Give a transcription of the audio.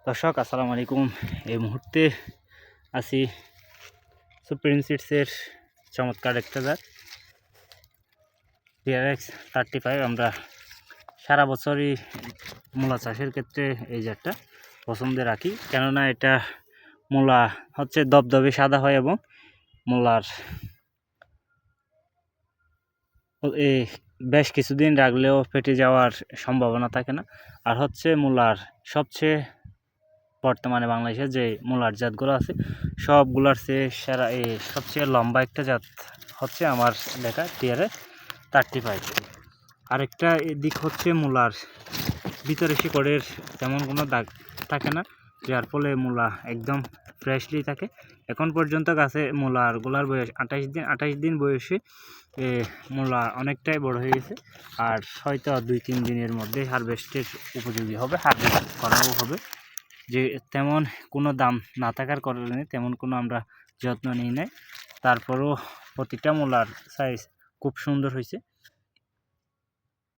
দর্শক আসসালামু আলাইকুম। এই মুহূর্তে আছি সুপ্রিম সিডসের চমৎকার একটা জাত TRX-35। আমরা সারা বছরই মূলা চাষের ক্ষেত্রে এই জাতটা পছন্দে রাখি, কেননা এটা মূলা হচ্ছে দবদবে সাদা হয় এবং মূলার বেশ কিছুদিন রাখলেও ফেটে যাওয়ার সম্ভাবনা থাকে না। আর হচ্ছে মূলার সবচেয়ে বর্তমানে বাংলাদেশে যে মূলার জাতগুলো আছে সবগুলোর চেয়ে সেরা সবচেয়ে লম্বা একটা জাত হচ্ছে আমার দেখা TRX-35। আরেকটা দিক হচ্ছে মূলার ভিতরে শিকড়ের তেমন কোনো দাগ থাকে না, যার ফলে মূলা একদম ফ্রেশলি থাকে। এখন পর্যন্ত গাছে মূলারগুলার বয়স 28 দিন বয়সে মূলা অনেকটাই বড় হয়ে গেছে, আর হয়তো 2-3 দিনের মধ্যে হারভেস্টের উপযোগী হবে, হারভেস্ট করাও হবে। যে তেমন কোনো দাম না থাকার কারণে তেমন কোনো আমরা যত্ন নিই নাই, তারপরও প্রতিটা মূলার সাইজ খুব সুন্দর হয়েছে।